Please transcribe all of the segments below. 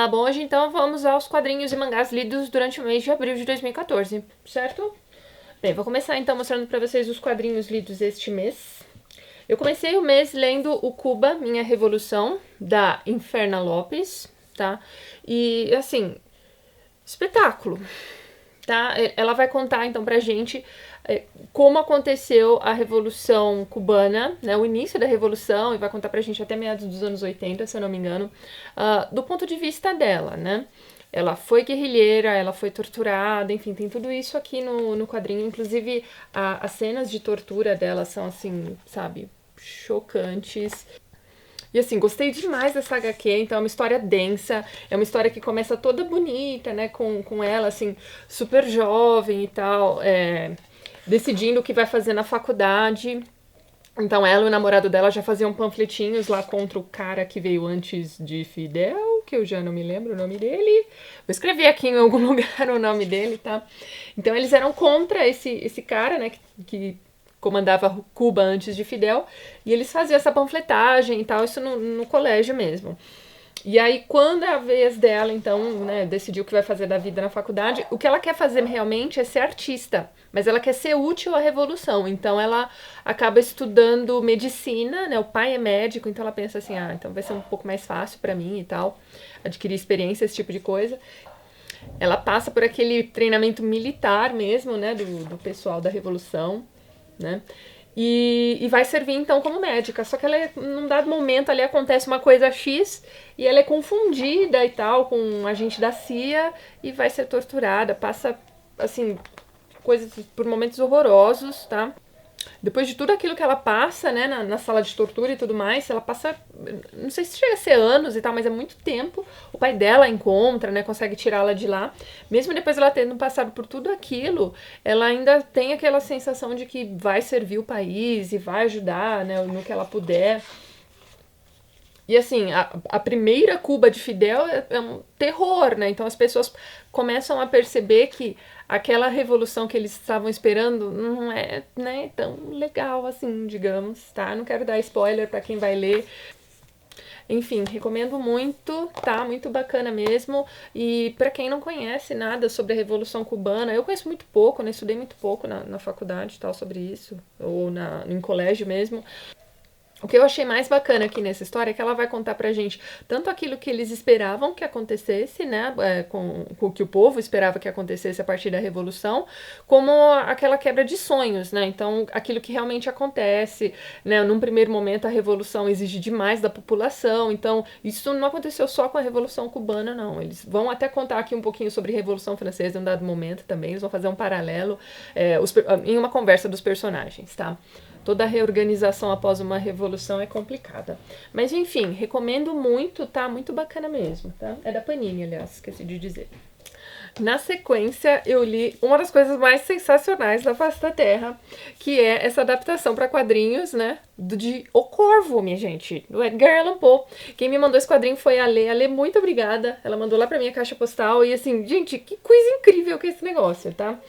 Bom, hoje então vamos aos quadrinhos e mangás lidos durante o mês de abril de 2014, certo? Bem, vou começar então mostrando pra vocês os quadrinhos lidos este mês. Eu comecei o mês lendo o Cuba, Minha Revolução, da Inferna Lopes, tá? E, assim, espetáculo, tá? Ela vai contar então pra gente como aconteceu a Revolução Cubana, né, o início da Revolução, e vai contar pra gente até meados dos anos 80, se eu não me engano, do ponto de vista dela, né? Ela foi guerrilheira, ela foi torturada, enfim, tem tudo isso aqui no quadrinho. Inclusive, as cenas de tortura dela são, assim, sabe, chocantes. E assim, gostei demais dessa HQ, então é uma história densa, é uma história que começa toda bonita, né, com ela, assim, super jovem e tal, decidindo o que vai fazer na faculdade. Então ela e o namorado dela já faziam panfletinhos lá contra o cara que veio antes de Fidel, que eu já não me lembro o nome dele. Vou escrever aqui em algum lugar o nome dele, tá? Então eles eram contra esse cara, né, que comandava Cuba antes de Fidel, e eles faziam essa panfletagem e tal, isso no colégio mesmo. E aí, quando é a vez dela, então, né, decidiu o que vai fazer da vida na faculdade, o que ela quer fazer realmente é ser artista, mas ela quer ser útil à revolução, então ela acaba estudando medicina, né, o pai é médico, então ela pensa assim, então vai ser um pouco mais fácil pra mim e tal, adquirir experiência, esse tipo de coisa. Ela passa por aquele treinamento militar mesmo, né, do pessoal da revolução, né? E vai servir então como médica. Só que ela, num dado momento ali acontece uma coisa X e ela é confundida e tal com um agente da CIA e vai ser torturada. Passa, assim, coisas por momentos horrorosos, tá? Depois de tudo aquilo que ela passa, né, na sala de tortura e tudo mais, ela passa, não sei se chega a ser anos e tal, mas é muito tempo. O pai dela a encontra, né, consegue tirá-la de lá. Mesmo depois dela tendo passado por tudo aquilo, ela ainda tem aquela sensação de que vai servir o país e vai ajudar, né, no que ela puder. E assim, a primeira Cuba de Fidel é um terror, né? Então as pessoas começam a perceber que aquela revolução que eles estavam esperando não é, né, tão legal assim, digamos, tá? Não quero dar spoiler para quem vai ler. Enfim, recomendo muito, tá? Muito bacana mesmo. E para quem não conhece nada sobre a Revolução Cubana, eu conheço muito pouco, né? Estudei muito pouco na faculdade tal sobre isso, ou em colégio mesmo. O que eu achei mais bacana aqui nessa história é que ela vai contar pra gente tanto aquilo que eles esperavam que acontecesse, né, com o que o povo esperava que acontecesse a partir da Revolução, como aquela quebra de sonhos, né, então aquilo que realmente acontece, né, num primeiro momento a Revolução exige demais da população, então isso não aconteceu só com a Revolução Cubana, não, eles vão até contar aqui um pouquinho sobre a Revolução Francesa em um dado momento também, eles vão fazer um paralelo em uma conversa dos personagens, tá? Toda a reorganização após uma revolução é complicada. Mas enfim, recomendo muito, tá? Muito bacana mesmo, tá? É da Panini, aliás, esqueci de dizer. Na sequência, eu li uma das coisas mais sensacionais da face da Terra, que é essa adaptação para quadrinhos, né, de O Corvo, minha gente, do Edgar Allan Poe. Quem me mandou esse quadrinho foi a Lê. A Lê, muito obrigada. Ela mandou lá pra minha caixa postal e assim, gente, que coisa incrível que é esse negócio, tá?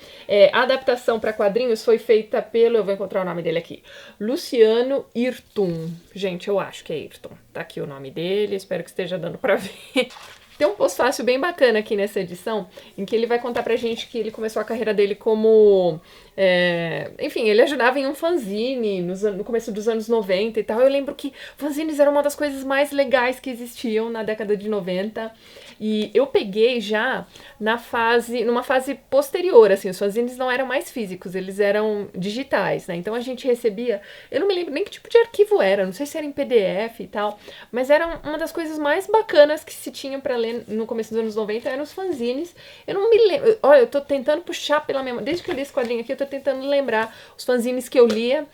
A adaptação para quadrinhos foi feita pelo, eu vou encontrar o nome dele aqui, Luciano Irtum. Gente, eu acho que é Irtum. Tá aqui o nome dele, espero que esteja dando pra ver. Tem um pós-fácil bem bacana aqui nessa edição, em que ele vai contar pra gente que ele começou a carreira dele como... enfim, ele ajudava em um fanzine no começo dos anos 90 e tal. Eu lembro que fanzines eram uma das coisas mais legais que existiam na década de 90. E eu peguei já numa fase posterior, assim, os fanzines não eram mais físicos, eles eram digitais, né? Então a gente recebia, eu não me lembro nem que tipo de arquivo era, não sei se era em PDF e tal, mas era uma das coisas mais bacanas que se tinha pra ler no começo dos anos 90, eram os fanzines. Eu não me lembro, olha, eu tô tentando puxar pela memória, desde que eu li esse quadrinho aqui, eu tô tentando lembrar os fanzines que eu lia,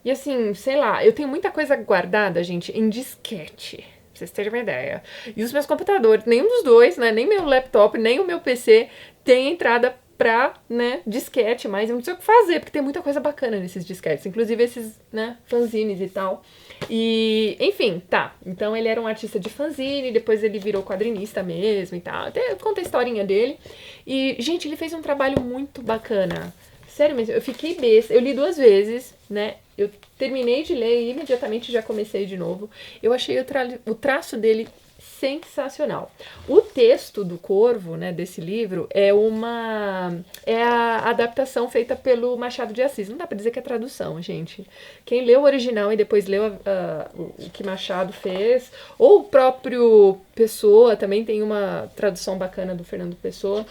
e assim, sei lá, eu tenho muita coisa guardada, gente, em disquete. Pra vocês terem uma ideia. E os meus computadores, nenhum dos dois, né, nem meu laptop, nem o meu PC tem entrada pra, né, disquete, mas eu não sei o que fazer, porque tem muita coisa bacana nesses disquetes, inclusive esses, né, fanzines e tal. E, enfim, tá. Então ele era um artista de fanzine, depois ele virou quadrinista mesmo e tal. Até conta a historinha dele. E, gente, ele fez um trabalho muito bacana. Sério mesmo, eu fiquei besta. Eu li 2 vezes, né? Eu terminei de ler e imediatamente já comecei de novo. Eu achei o traço dele sensacional. O texto do Corvo, né, desse livro, é a adaptação feita pelo Machado de Assis. Não dá pra dizer que é tradução, gente. Quem leu o original e depois leu o que Machado fez, ou o próprio Pessoa, também tem uma tradução bacana do Fernando Pessoa.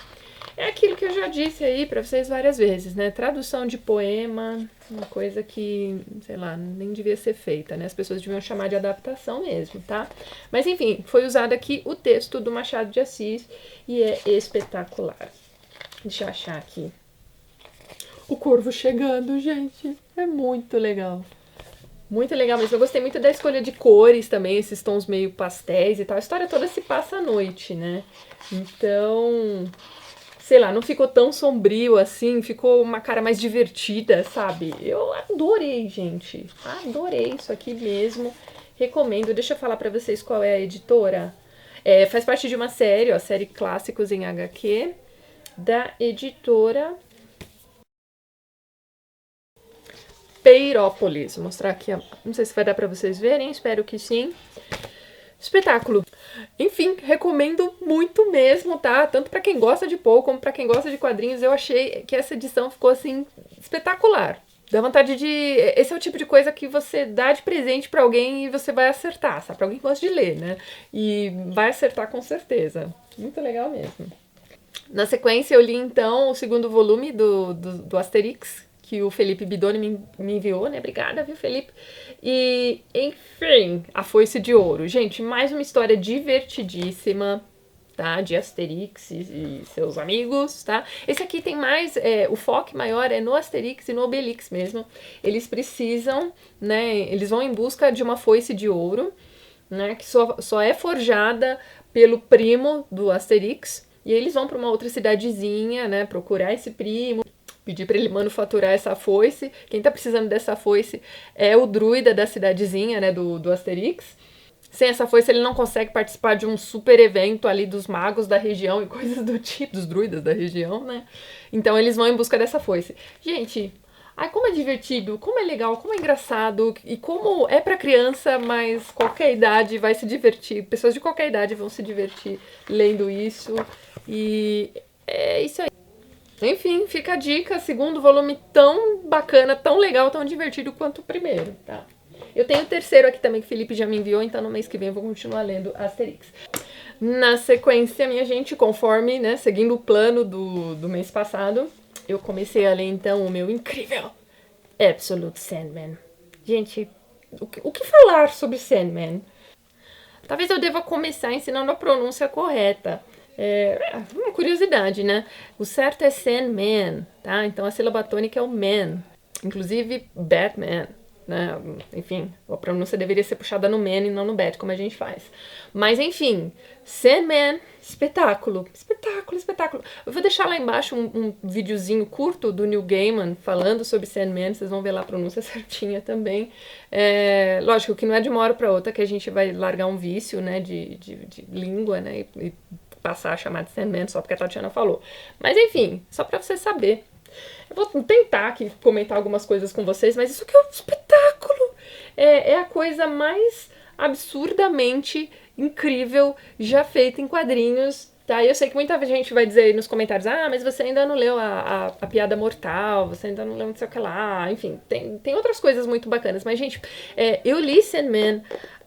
É aquilo que eu já disse aí pra vocês várias vezes, né? Tradução de poema, uma coisa que, sei lá, nem devia ser feita, né? As pessoas deviam chamar de adaptação mesmo, tá? Mas enfim, foi usado aqui o texto do Machado de Assis e é espetacular. Deixa eu achar aqui. O Corvo chegando, gente. É muito legal. Muito legal mesmo. Eu gostei muito da escolha de cores também, esses tons meio pastéis e tal. A história toda se passa à noite, né? Então, sei lá, não ficou tão sombrio assim, ficou uma cara mais divertida, sabe? Eu adorei, gente. Adorei isso aqui mesmo. Recomendo. Deixa eu falar pra vocês qual é a editora. Faz parte de uma série, ó, série Clássicos em HQ, da editora Peirópolis. Vou mostrar aqui, não sei se vai dar pra vocês verem, espero que sim. Espetáculo. Enfim, recomendo muito mesmo, tá? Tanto pra quem gosta de Poe como pra quem gosta de quadrinhos. Eu achei que essa edição ficou, assim, espetacular. Dá vontade de... Esse é o tipo de coisa que você dá de presente pra alguém e você vai acertar, sabe? Pra alguém que gosta de ler, né? E vai acertar com certeza. Muito legal mesmo. Na sequência, eu li, então, o segundo volume do Asterix, que o Felipe Bidoni me enviou, né? Obrigada, viu, Felipe? E, enfim, A Foice de Ouro. Gente, mais uma história divertidíssima, tá? De Asterix e seus amigos, tá? Esse aqui tem mais... o foco maior é no Asterix e no Obelix mesmo. Eles precisam, né? Eles vão em busca de uma foice de ouro, né? Que só é forjada pelo primo do Asterix. E aí eles vão para uma outra cidadezinha, né? Procurar esse primo, pedir para ele manufaturar essa foice. Quem tá precisando dessa foice é o druida da cidadezinha, né, do Asterix. Sem essa foice ele não consegue participar de um super evento ali dos magos da região e coisas do tipo, dos druidas da região, né? Então eles vão em busca dessa foice. Gente, ai, como é divertido, como é legal, como é engraçado e como é pra criança, mas qualquer idade vai se divertir. Pessoas de qualquer idade vão se divertir lendo isso e é isso aí. Enfim, fica a dica, segundo volume tão bacana, tão legal, tão divertido quanto o primeiro, tá? Eu tenho o terceiro aqui também que o Felipe já me enviou, então no mês que vem eu vou continuar lendo Asterix. Na sequência, minha gente, conforme, né, seguindo o plano do mês passado, eu comecei a ler então o meu incrível Absolute Sandman. Gente, o que falar sobre Sandman? Talvez eu deva começar ensinando a pronúncia correta. Uma curiosidade, né? O certo é Sandman, tá? Então a sílaba tônica é o man. Inclusive Batman, né? Enfim, a pronúncia deveria ser puxada no man e não no bat, como a gente faz. Mas enfim, Sandman, espetáculo, espetáculo, espetáculo. Eu vou deixar lá embaixo um videozinho curto do Neil Gaiman falando sobre Sandman, vocês vão ver lá a pronúncia certinha também. Lógico que não é de uma hora para outra que a gente vai largar um vício, né, de língua, né, e passar a chamar de Sandman só porque a Tatiana falou. Mas enfim, só pra você saber. Eu vou tentar aqui comentar algumas coisas com vocês, mas isso aqui é um espetáculo! É a coisa mais absurdamente incrível já feita em quadrinhos, tá? E eu sei que muita gente vai dizer aí nos comentários, mas você ainda não leu a Piada Mortal, você ainda não leu não sei o que lá, enfim, tem outras coisas muito bacanas. Mas, gente, eu li Sandman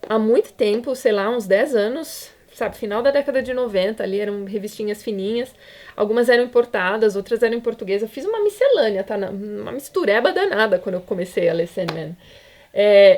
há muito tempo, sei lá, uns 10 anos, sabe, final da década de 90, ali eram revistinhas fininhas, algumas eram importadas, outras eram em português. Eu fiz uma miscelânea, tá? Uma mistureba danada quando eu comecei a ler Sandman.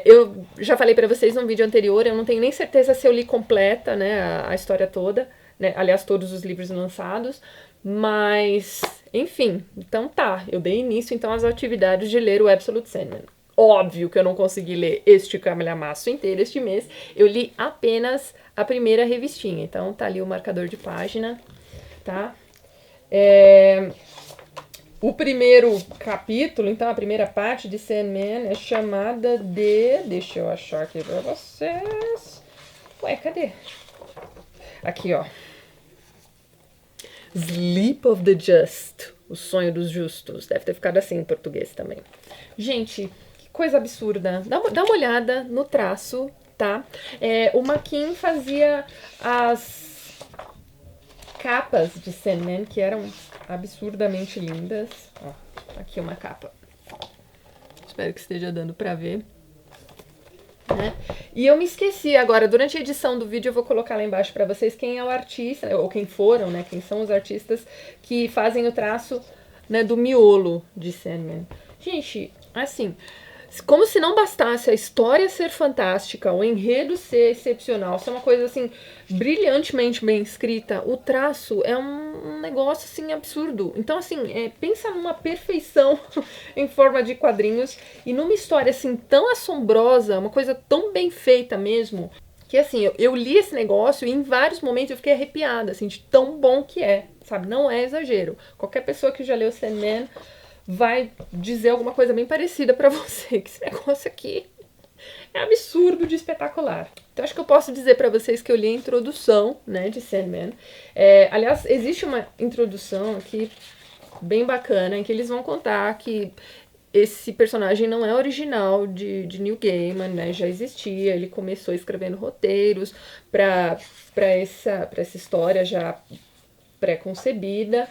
Eu já falei pra vocês num vídeo anterior, eu não tenho nem certeza se eu li completa, né, a história toda, né, aliás, todos os livros lançados, mas, enfim, então tá, eu dei início então às atividades de ler o Absolute Sandman. Óbvio que eu não consegui ler este calhamaço inteiro este mês, eu li apenas a primeira revistinha, então tá ali o marcador de página, tá? O primeiro capítulo, então a primeira parte de Sandman é chamada de... Deixa eu achar aqui pra vocês. Ué, cadê? Aqui, ó. Sleep of the Just. O sonho dos justos. Deve ter ficado assim em português também. Gente, que coisa absurda. Dá uma olhada no traço tá? O Makin fazia as capas de Sandman, que eram absurdamente lindas. Ó, aqui uma capa. Espero que esteja dando pra ver. Né? E eu me esqueci agora, durante a edição do vídeo eu vou colocar lá embaixo pra vocês quem é o artista, ou quem foram, né? Quem são os artistas que fazem o traço, né, do miolo de Sandman. Gente, assim, como se não bastasse a história ser fantástica, o enredo ser excepcional, ser uma coisa assim brilhantemente bem escrita, o traço é um negócio assim absurdo. Então assim, pensa numa perfeição em forma de quadrinhos e numa história assim tão assombrosa, uma coisa tão bem feita mesmo, que assim, eu li esse negócio e em vários momentos eu fiquei arrepiada, assim, de tão bom que é, sabe? Não é exagero. Qualquer pessoa que já leu Sandman vai dizer alguma coisa bem parecida pra você, que esse negócio aqui é absurdo de espetacular. Então acho que eu posso dizer pra vocês que eu li a introdução, né, de Sandman. Aliás, existe uma introdução aqui bem bacana, em que eles vão contar que esse personagem não é original de Neil Gaiman, né, já existia, ele começou escrevendo roteiros pra essa história já pré-concebida.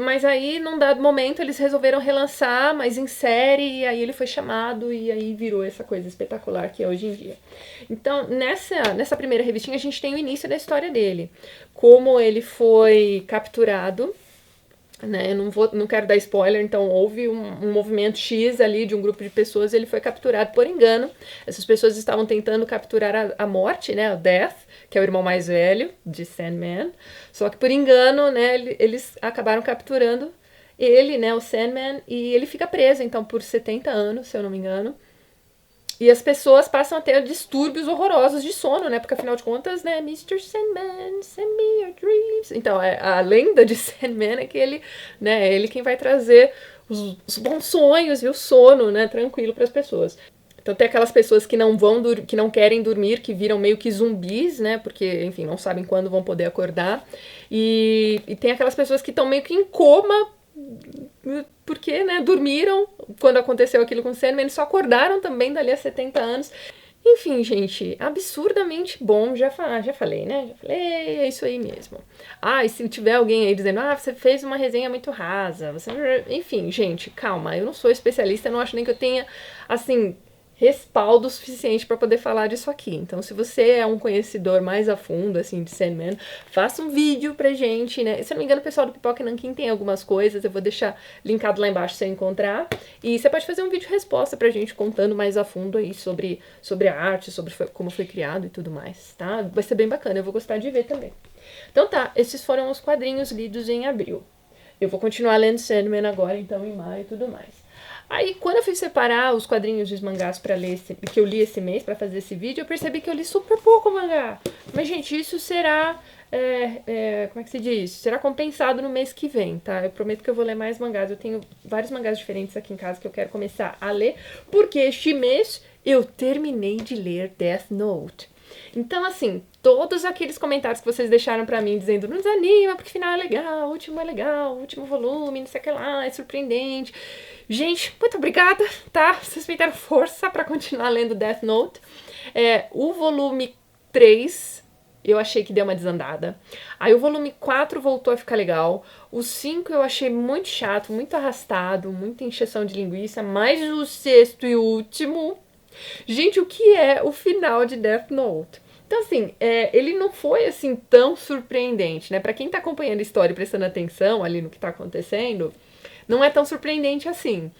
Mas aí, num dado momento, eles resolveram relançar, mas em série, e aí ele foi chamado, e aí virou essa coisa espetacular que é hoje em dia. Então, nessa primeira revistinha, a gente tem o início da história dele. Como ele foi capturado, né? Eu não quero dar spoiler, então houve um movimento X ali de um grupo de pessoas, ele foi capturado por engano. Essas pessoas estavam tentando capturar a morte, né? O Death, que é o irmão mais velho de Sandman. Só que por engano, né, eles acabaram capturando ele, né, o Sandman, e ele fica preso, então, por 70 anos, se eu não me engano. E as pessoas passam a ter distúrbios horrorosos de sono, né? Porque afinal de contas, né? Mr. Sandman, send me your dreams. Então, a lenda de Sandman é que ele, né? É ele quem vai trazer os bons sonhos e o sono, né? Tranquilo para as pessoas. Então tem aquelas pessoas que que não querem dormir, que viram meio que zumbis, né? Porque, enfim, não sabem quando vão poder acordar. E tem aquelas pessoas que estão meio que em coma, porque, né, dormiram quando aconteceu aquilo com o Sandman, eles só acordaram também dali a 70 anos. Enfim, gente, absurdamente bom, já falei, né? Já falei, é isso aí mesmo. E se tiver alguém aí dizendo, você fez uma resenha muito rasa, enfim, gente, calma, eu não sou especialista, não acho nem que eu tenha, assim, respaldo suficiente para poder falar disso aqui. Então, se você é um conhecedor mais a fundo, assim, de Sandman, faça um vídeo pra gente, né? Se eu não me engano, o pessoal do Pipoca Nanquim tem algumas coisas, eu vou deixar linkado lá embaixo se eu encontrar. E você pode fazer um vídeo resposta pra gente, contando mais a fundo aí sobre a arte, sobre como foi criado e tudo mais, tá? Vai ser bem bacana, eu vou gostar de ver também. Então tá, esses foram os quadrinhos lidos em abril. Eu vou continuar lendo Sandman agora, então, em maio e tudo mais. Aí, quando eu fui separar os quadrinhos dos mangás pra ler, que eu li esse mês pra fazer esse vídeo, eu percebi que eu li super pouco mangá. Mas, gente, isso será, como é que se diz? Será compensado no mês que vem, tá? Eu prometo que eu vou ler mais mangás. Eu tenho vários mangás diferentes aqui em casa que eu quero começar a ler, porque este mês eu terminei de ler Death Note. Então, assim, todos aqueles comentários que vocês deixaram pra mim dizendo não desanima, porque o final é legal, o último volume, não sei o que lá, é surpreendente. Gente, muito obrigada, tá? Vocês me deram força pra continuar lendo Death Note. O volume 3, eu achei que deu uma desandada. Aí o volume 4 voltou a ficar legal. O 5 eu achei muito chato, muito arrastado, muita encheção de linguiça. Mas o sexto e último... Gente, o que é o final de Death Note? Então, assim, ele não foi, assim, tão surpreendente, né? Pra quem tá acompanhando a história e prestando atenção ali no que tá acontecendo, não é tão surpreendente assim.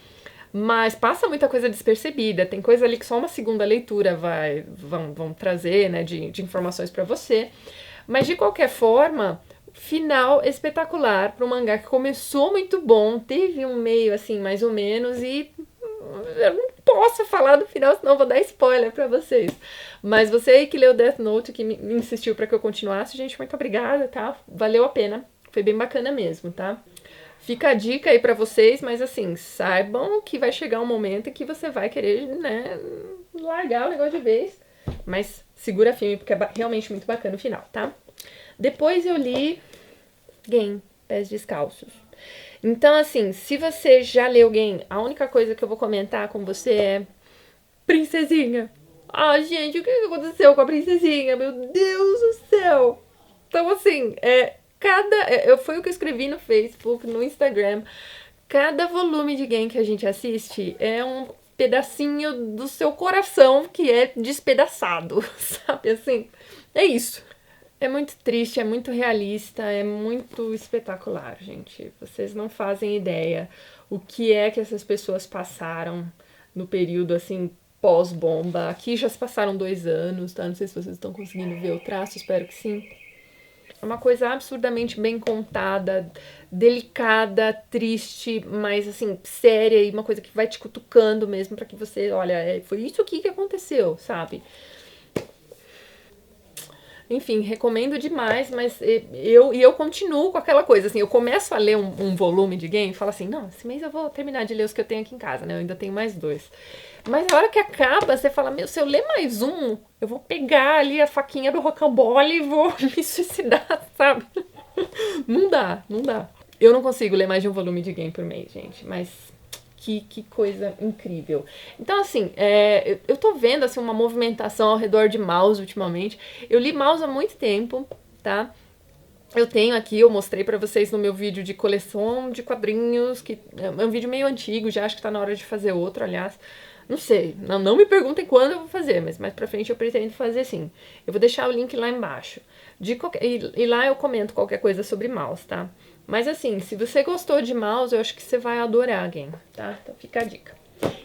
Mas passa muita coisa despercebida, tem coisa ali que só uma segunda leitura vão trazer, né, de informações pra você. Mas, de qualquer forma, final espetacular para um mangá que começou muito bom, teve um meio, assim, mais ou menos, e... eu não posso falar do final, senão vou dar spoiler pra vocês. Mas você aí que leu Death Note, que me insistiu pra que eu continuasse, gente, muito obrigada, tá? Valeu a pena. Foi bem bacana mesmo, tá? Fica a dica aí pra vocês, mas assim, saibam que vai chegar um momento em que você vai querer, né, largar o negócio de vez. Mas segura firme, porque é realmente muito bacana o final, tá? Depois eu li Gen, Pés Descalços. Então, assim, se você já leu Gen, a única coisa que eu vou comentar com você é... Princesinha, Ah, gente, o que aconteceu com a princesinha? Meu Deus do céu! Então, assim, foi o que eu escrevi no Facebook, no Instagram. Cada volume de game que a gente assiste é um pedacinho do seu coração que é despedaçado, sabe? Assim, é isso. É muito triste, é muito realista, é muito espetacular, gente. Vocês não fazem ideia o que é que essas pessoas passaram no período, assim, pós-bomba. Aqui já se passaram 2 anos, tá? Não sei se vocês estão conseguindo ver o traço, espero que sim. É uma coisa absurdamente bem contada, delicada, triste, mas assim, séria e uma coisa que vai te cutucando mesmo pra que você, olha, foi isso aqui que aconteceu, sabe? Enfim, recomendo demais, mas eu continuo com aquela coisa, assim, eu começo a ler um volume de game e falo assim, não, esse mês eu vou terminar de ler os que eu tenho aqui em casa, né? Eu ainda tenho mais 2. Mas a hora que acaba, você fala, meu, se eu ler mais um, eu vou pegar ali a faquinha do rocambole e vou me suicidar, sabe? Não dá, não dá. Eu não consigo ler mais de um volume de game por mês, gente, mas que coisa incrível. Então, assim, eu tô vendo assim, uma movimentação ao redor de mouse ultimamente. Eu li mouse há muito tempo, tá? Eu tenho aqui, eu mostrei pra vocês no meu vídeo de coleção de quadrinhos, que é um vídeo meio antigo, já acho que tá na hora de fazer outro, aliás. Não sei, não me perguntem quando eu vou fazer, mas mais pra frente eu pretendo fazer sim. Eu vou deixar o link lá embaixo. E lá eu comento qualquer coisa sobre mouse, tá? Mas assim, se você gostou de mouse, eu acho que você vai adorar game, tá? Então fica a dica.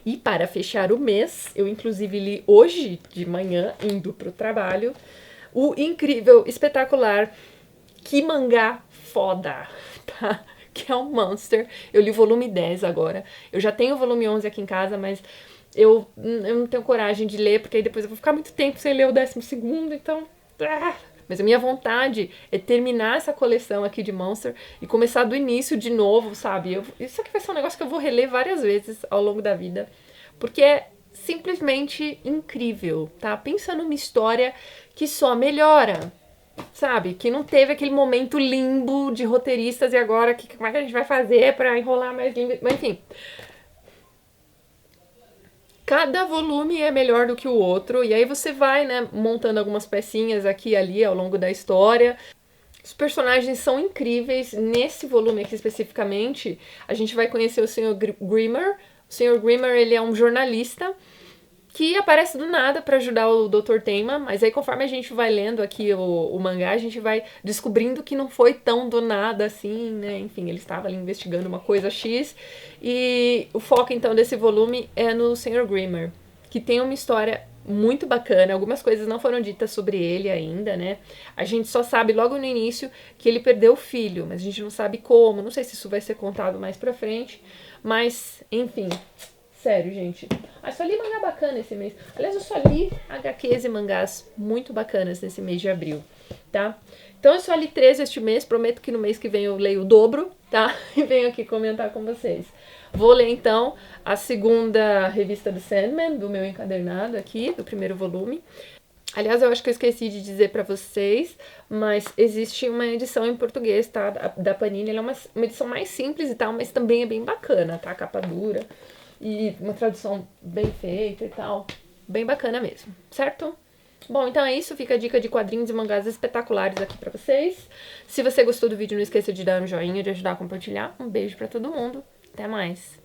E para fechar o mês, eu inclusive li hoje de manhã, indo pro trabalho, o incrível, espetacular Que Mangá Foda, tá? Que é um Monster. Eu li o volume 10 agora. Eu já tenho o volume 11 aqui em casa, mas eu não tenho coragem de ler, porque aí depois eu vou ficar muito tempo sem ler o 12º, então... Mas a minha vontade é terminar essa coleção aqui de Monster e começar do início de novo, sabe? Isso aqui vai ser um negócio que eu vou reler várias vezes ao longo da vida, porque é simplesmente incrível, tá? Pensa numa história que só melhora, sabe? Que não teve aquele momento limbo de roteiristas e agora como é que a gente vai fazer pra enrolar mais limbo? Mas enfim, cada volume é melhor do que o outro, e aí você vai, né, montando algumas pecinhas aqui e ali ao longo da história. Os personagens são incríveis. Nesse volume aqui especificamente, a gente vai conhecer o Sr. Grimmer. O Sr. Grimmer, ele é um jornalista que aparece do nada para ajudar o Dr. Tenma, mas aí conforme a gente vai lendo aqui o mangá, a gente vai descobrindo que não foi tão do nada assim, né? Enfim, ele estava ali investigando uma coisa X, e o foco então desse volume é no Sr. Grimmer, que tem uma história muito bacana. Algumas coisas não foram ditas sobre ele ainda, né? A gente só sabe logo no início que ele perdeu o filho, mas a gente não sabe como, não sei se isso vai ser contado mais pra frente, mas enfim... Sério, gente. Só li mangá bacana esse mês. Aliás, eu só li HQs e mangás muito bacanas nesse mês de abril, tá? Então eu só li 3 este mês. Prometo que no mês que vem eu leio o dobro, tá? E venho aqui comentar com vocês. Vou ler, então, a segunda revista do Sandman, do meu encadernado aqui, do primeiro volume. Aliás, eu acho que eu esqueci de dizer pra vocês, mas existe uma edição em português, tá? Da Panini. Ela é uma edição mais simples e tal, mas também é bem bacana, tá? Capa dura. E uma tradução bem feita e tal. Bem bacana mesmo, certo? Bom, então é isso. Fica a dica de quadrinhos e mangás espetaculares aqui pra vocês. Se você gostou do vídeo, não esqueça de dar um joinha, de ajudar a compartilhar. Um beijo pra todo mundo. Até mais.